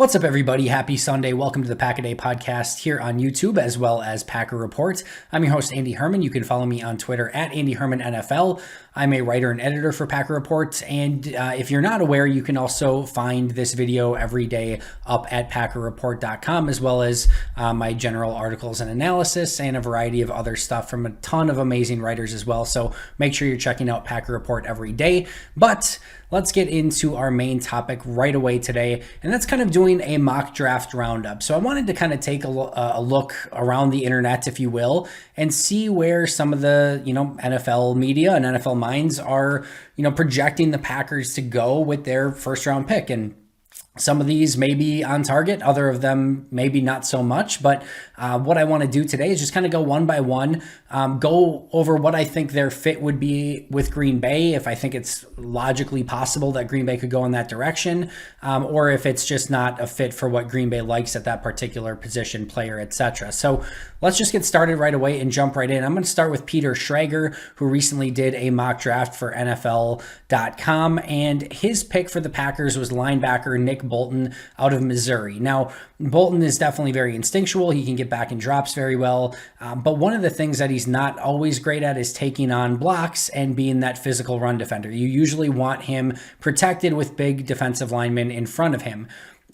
What's up, everybody? Happy Sunday. Welcome to the Pack a Day podcast here on YouTube as well as Packer Report. I'm your host, Andy Herman. You can follow me on Twitter at Andy Herman NFL. I'm a writer and editor for Packer Report. And if you're not aware, you can also find this video every day up at packerreport.com, as well as my general articles and analysis and a variety of other stuff from a ton of amazing writers as well. So make sure you're checking out Packer Report every day. But let's get into our main topic right away today, and that's kind of doing a mock draft roundup. So I wanted to kind of take a look around the internet, if you will, and see where some of the, NFL media and NFL minds are, projecting the Packers to go with their first round pick. And some of these may be on target, other of them maybe not so much. But what I want to do today is just kind of go one by one, go over what I think their fit would be with Green Bay, if I think it's logically possible that Green Bay could go in that direction, or if it's just not a fit for what Green Bay likes at that particular position, player, etc. So let's just get started right away and jump right in. I'm going to start with Peter Schrager, who recently did a mock draft for NFL.com, and his pick for the Packers was linebacker Nick Bolton out of Missouri. Now, Bolton is definitely very instinctual. He can get back in drops very well. But one of the things that he's not always great at is taking on blocks and being that physical run defender. You usually want him protected with big defensive linemen in front of him.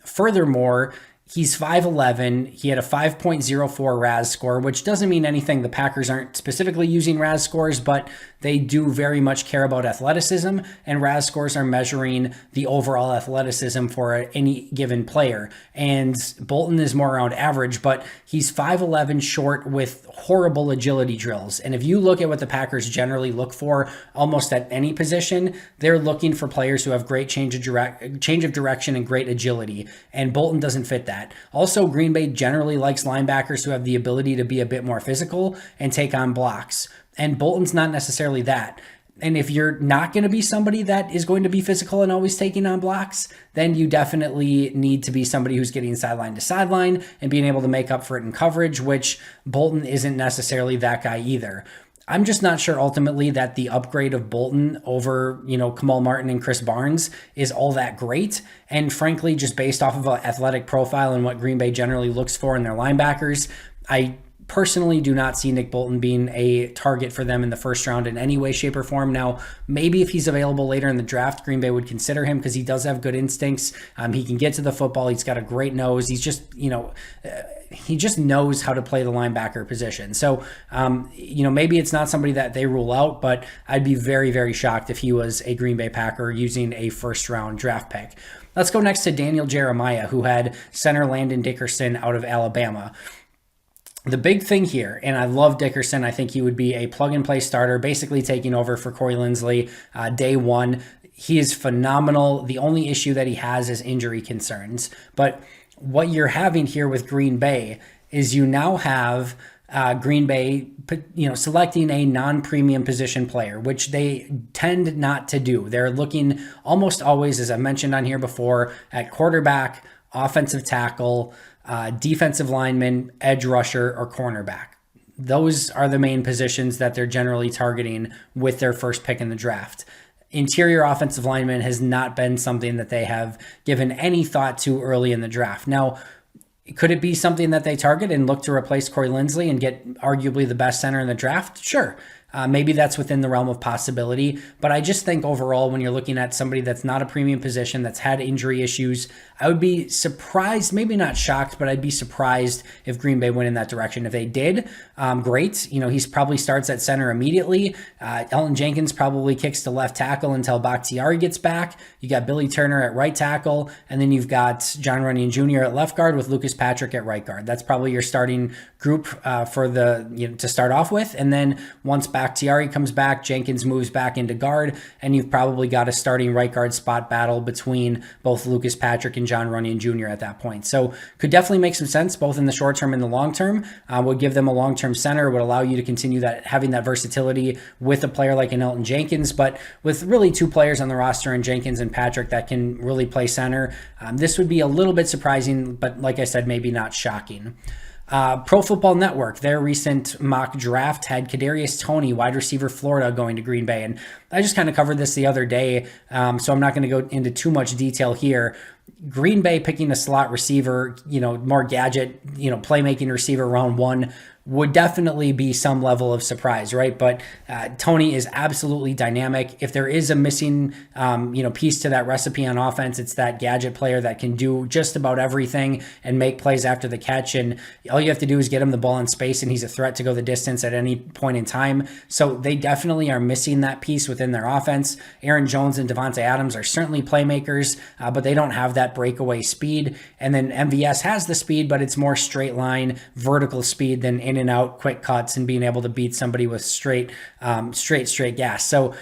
Furthermore, he's 5'11". He had a 5.04 RAS score, which doesn't mean anything. The Packers aren't specifically using RAS scores, but they do very much care about athleticism, and RAS scores are measuring the overall athleticism for any given player. And Bolton is more around average, but he's 5'11", short with horrible agility drills. And if you look at what the Packers generally look for almost at any position, they're looking for players who have great change of direction and great agility. And Bolton doesn't fit that. Also, Green Bay generally likes linebackers who have the ability to be a bit more physical and take on blocks. And Bolton's not necessarily that. And if you're not going to be somebody that is going to be physical and always taking on blocks, then you definitely need to be somebody who's getting sideline to sideline and being able to make up for it in coverage, which Bolton isn't necessarily that guy either. I'm just not sure ultimately that the upgrade of Bolton over, Kamal Martin and Chris Barnes is all that great. And frankly, just based off of an athletic profile and what Green Bay generally looks for in their linebackers, I personally do not see Nick Bolton being a target for them in the first round in any way, shape, or form. Now, maybe if he's available later in the draft, Green Bay would consider him because he does have good instincts. He can get to the football. He's got a great nose. He's just, he just knows how to play the linebacker position. So, maybe it's not somebody that they rule out, but I'd be very, very shocked if he was a Green Bay Packer using a first round draft pick. Let's go next to Daniel Jeremiah, who had center Landon Dickerson out of Alabama. The big thing here, and I love Dickerson, I think he would be a plug-and-play starter, basically taking over for Corey Linsley day one. He is phenomenal. The only issue that he has is injury concerns. But what you're having here with Green Bay is you now have Green Bay, selecting a non-premium position player, which they tend not to do. They're looking almost always, as I mentioned on here before, at quarterback, offensive tackle, defensive lineman, edge rusher, or cornerback. Those are the main positions that they're generally targeting with their first pick in the draft. Interior offensive lineman has not been something that they have given any thought to early in the draft. Now, could it be something that they target and look to replace Corey Linsley and get arguably the best center in the draft? Sure. Maybe that's within the realm of possibility, but I just think overall, when you're looking at somebody that's not a premium position, that's had injury issues, I would be surprised, maybe not shocked, but I'd be surprised if Green Bay went in that direction. If they did, great. He's probably starts at center immediately. Elton Jenkins probably kicks to left tackle until Bakhtiari gets back. You got Billy Turner at right tackle, and then you've got John Runyan Jr. at left guard with Lucas Patrick at right guard. That's probably your starting group for to start off with, and then once Bakhtiari comes back, Jenkins moves back into guard, and you've probably got a starting right guard spot battle between both Lucas Patrick and John Runyan Jr. at that point. So could definitely make some sense both in the short term and the long term. Would give them a long-term center, would allow you to continue having that versatility with a player like an Elton Jenkins, but with really two players on the roster in Jenkins and Patrick that can really play center. This would be a little bit surprising, but like I said, maybe not shocking. Pro Football Network, their recent mock draft had Kadarius Toney, wide receiver Florida, going to Green Bay. And I just kind of covered this the other day, so I'm not going to go into too much detail here. Green Bay picking a slot receiver, more gadget, playmaking receiver round one would definitely be some level of surprise, right? But Tony is absolutely dynamic. If there is a missing, piece to that recipe on offense, it's that gadget player that can do just about everything and make plays after the catch. And all you have to do is get him the ball in space, and he's a threat to go the distance at any point in time. So they definitely are missing that piece within their offense. Aaron Jones and Devontae Adams are certainly playmakers, but they don't have that breakaway speed. And then MVS has the speed, but it's more straight line, vertical speed than in and out quick cuts and being able to beat somebody with straight gas. So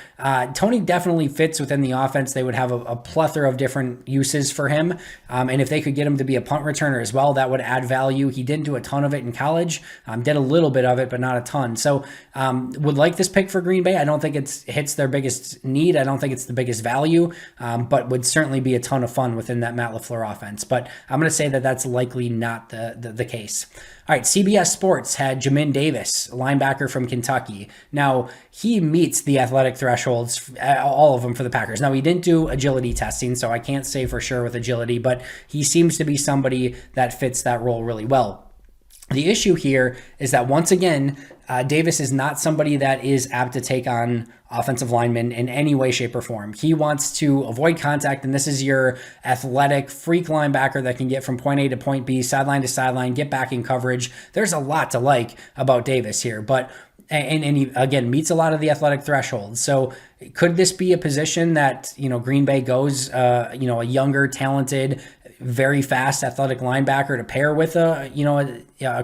Tony definitely fits within the offense. They would have a plethora of different uses for him. And if they could get him to be a punt returner as well, that would add value. He didn't do a ton of it in college, did a little bit of it, but not a ton. So would like this pick for Green Bay. I don't think it hits their biggest need. I don't think it's the biggest value, but would certainly be a ton of fun within that Matt LaFleur offense. But I'm going to say that that's likely not the case. All right, CBS Sports had Jimin Davis, linebacker from Kentucky. Now, he meets the athletic thresholds, all of them for the Packers. Now, he didn't do agility testing, so I can't say for sure with agility, but he seems to be somebody that fits that role really well. The issue here is that, once again, Davis is not somebody that is apt to take on offensive linemen in any way, shape, or form. He wants to avoid contact, and this is your athletic freak linebacker that can get from point A to point B, sideline to sideline, get back in coverage. There's a lot to like about Davis here, but and he, again, meets a lot of the athletic thresholds. So could this be a position that, Green Bay goes, a younger, talented, very fast athletic linebacker to pair with a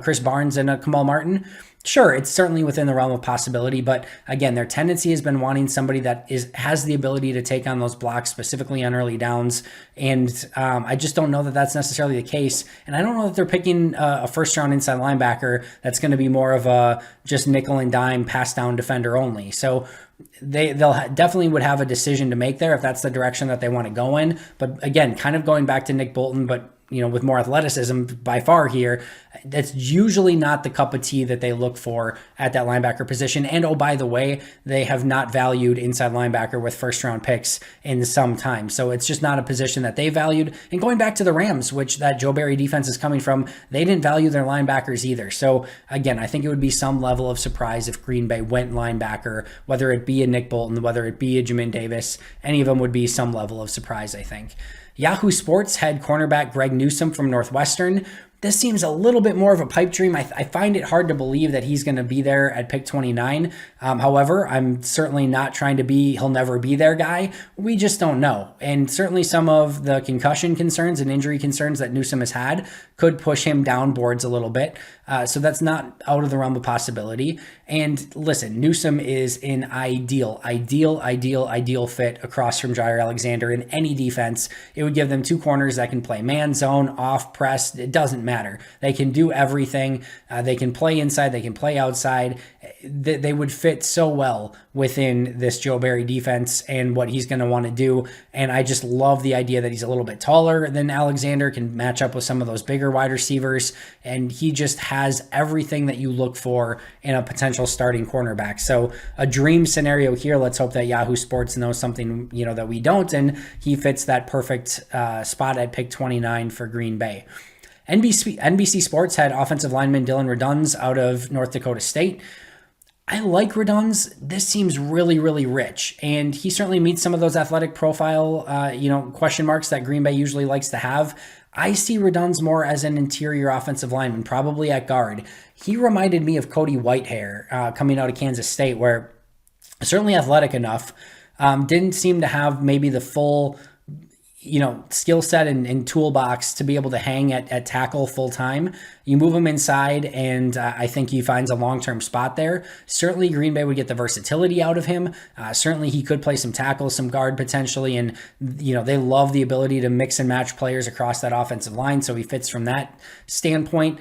Chris Barnes and a Kamal Martin? Sure, it's certainly within the realm of possibility, but again, their tendency has been wanting somebody that has the ability to take on those blocks, specifically on early downs, and I just don't know that that's necessarily the case, and I don't know that they're picking a first-round inside linebacker that's going to be more of a just nickel and dime pass-down defender only. So they'll definitely would have a decision to make there if that's the direction that they want to go in, but again, kind of going back to Nick Bolton, but with more athleticism by far here, that's usually not the cup of tea that they look for at that linebacker position. And oh, by the way, they have not valued inside linebacker with first round picks in some time. So it's just not a position that they valued. And going back to the Rams, which that Joe Barry defense is coming from, they didn't value their linebackers either. So again, I think it would be some level of surprise if Green Bay went linebacker, whether it be a Nick Bolton, whether it be a Jimin Davis, any of them would be some level of surprise, I think. Yahoo Sports had cornerback Greg Newsom from Northwestern. This seems a little bit more of a pipe dream. I find it hard to believe that he's going to be there at pick 29. However, I'm certainly not trying to be he'll never be there guy. We just don't know. And certainly some of the concussion concerns and injury concerns that Newsom has had could push him down boards a little bit. So that's not out of the realm of possibility. And listen, Newsom is an ideal fit across from Jair Alexander in any defense. It would give them two corners that can play man, zone, off, press. It doesn't matter. They can do everything. They can play inside. They can play outside. They would fit so well within this Joe Barry defense and what he's going to want to do. And I just love the idea that he's a little bit taller than Alexander, can match up with some of those bigger wide receivers. And he just has everything that you look for in a potential starting cornerback. So a dream scenario here. Let's hope that Yahoo Sports knows something, that we don't. And he fits that perfect spot at pick 29 for Green Bay. NBC Sports had offensive lineman Dylan Redunds out of North Dakota State. I like Redunds. This seems really, really rich, and he certainly meets some of those athletic profile, question marks that Green Bay usually likes to have. I see Redunds more as an interior offensive lineman, probably at guard. He reminded me of Cody Whitehair coming out of Kansas State, where certainly athletic enough, didn't seem to have maybe the full skill set and toolbox to be able to hang at tackle full time. You move him inside, and I think he finds a long-term spot there. Certainly, Green Bay would get the versatility out of him. Certainly, he could play some tackle, some guard potentially, and they love the ability to mix and match players across that offensive line, so he fits from that standpoint.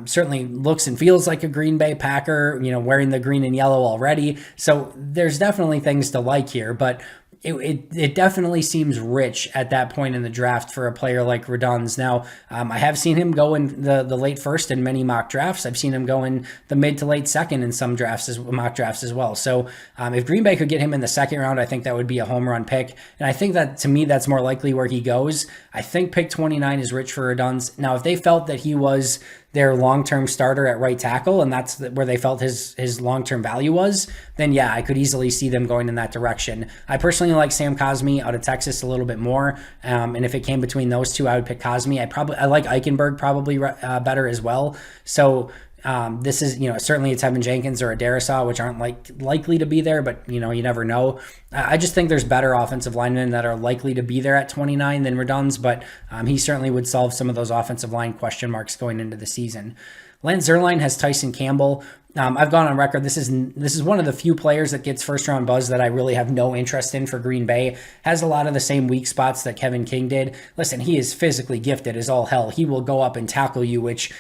Certainly looks and feels like a Green Bay Packer, wearing the green and yellow already. So there's definitely things to like here, but it definitely seems rich at that point in the draft for a player like Redunds. Now, I have seen him go in the late first in many mock drafts. I've seen him go in the mid to late second in some mock drafts as well. So if Green Bay could get him in the second round, I think that would be a home run pick. And I think that, to me, that's more likely where he goes. I think pick 29 is rich for Redunds. Now, if they felt that he was their long-term starter at right tackle, and that's where they felt his long-term value was, then yeah, I could easily see them going in that direction. I personally like Sam Cosmi out of Texas a little bit more, and if it came between those two, I would pick Cosmi. I like Eichenberg probably better as well. So this is, certainly a Tevin Jenkins or a Darisaw, which aren't likely to be there, but you never know. I just think there's better offensive linemen that are likely to be there at 29 than Redunds, but he certainly would solve some of those offensive line question marks going into the season. Lance Zierlein has Tyson Campbell. I've gone on record. This is one of the few players that gets first round buzz that I really have no interest in for Green Bay. Has a lot of the same weak spots that Kevin King did. Listen, he is physically gifted as all hell. He will go up and tackle you, which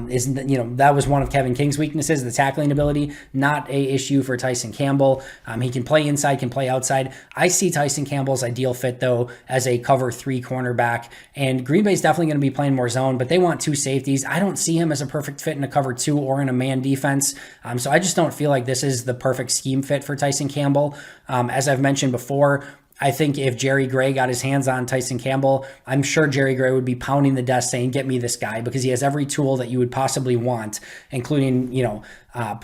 is that was one of Kevin King's weaknesses, the tackling ability. Not a issue for Tyson Campbell. He can play inside, can play outside. I see Tyson Campbell's ideal fit though as a cover 3 cornerback, and Green Bay's definitely going to be playing more zone, but they want 2 safeties. I don't see him as a perfect fit in a cover 2 or in a man defense. So I just don't feel like this is the perfect scheme fit for Tyson Campbell. As I've mentioned before, I think if Jerry Gray got his hands on Tyson Campbell, I'm sure Jerry Gray would be pounding the desk saying, get me this guy, because he has every tool that you would possibly want, including,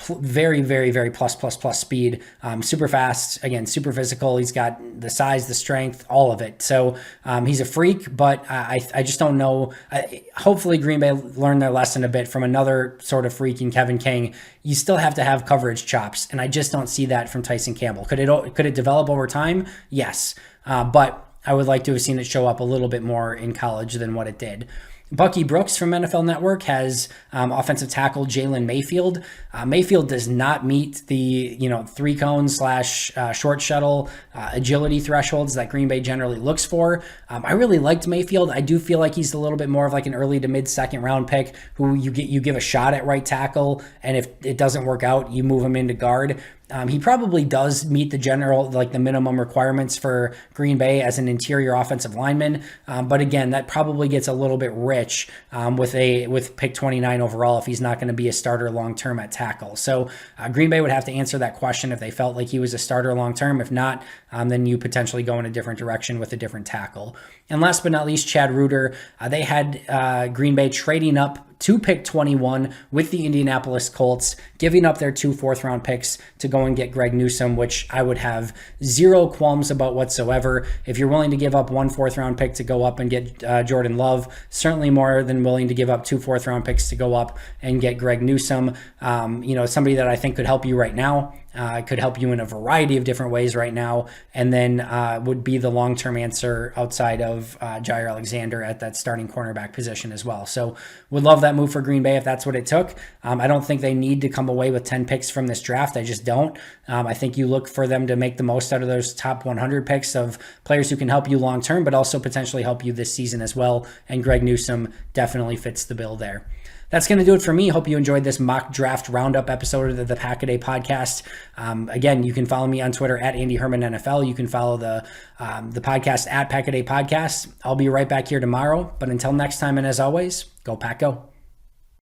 very, very, very plus speed, super fast, again, super physical. He's got the size, the strength, all of it. So he's a freak, but I just don't know. Hopefully Green Bay learned their lesson a bit from another sort of freak in Kevin King. You still have to have coverage chops, and I just don't see that from Tyson Campbell. Could it develop over time? Yes, but I would like to have seen it show up a little bit more in college than what it did. Bucky Brooks from NFL Network has offensive tackle Jalen Mayfield. Mayfield does not meet the 3-cone / short shuttle agility thresholds that Green Bay generally looks for. I really liked Mayfield. I do feel like he's a little bit more of like an early to mid second round pick who you give a shot at right tackle, and if it doesn't work out, you move him into guard. He probably does meet the minimum requirements for Green Bay as an interior offensive lineman. But again, that probably gets a little bit rich with pick 29 overall if he's not going to be a starter long-term at tackle. So Green Bay would have to answer that question if they felt like he was a starter long-term. If not, then you potentially go in a different direction with a different tackle. And last but not least, Chad Reuter. They had Green Bay trading up to pick 21 with the Indianapolis Colts, giving up their 2 fourth-round picks to go and get Greg Newsom, which I would have zero qualms about whatsoever. If you're willing to give up 1 fourth-round pick to go up and get Jordan Love, certainly more than willing to give up 2 fourth-round picks to go up and get Greg Newsom. Somebody that I think could help you right now. Could help you in a variety of different ways right now, and then would be the long-term answer outside of Jair Alexander at that starting cornerback position as well. So would love that move for Green Bay if that's what it took. I don't think they need to come away with 10 picks from this draft. I just don't. I think you look for them to make the most out of those top 100 picks of players who can help you long-term, but also potentially help you this season as well, and Greg Newsom definitely fits the bill there. That's going to do it for me. Hope you enjoyed this mock draft roundup episode of the Pack-A-Day podcast. Again, you can follow me on Twitter at Andy Herman NFL. You can follow the podcast at Pack-A-Day Podcast. I'll be right back here tomorrow. But until next time, and as always, go Pack Go.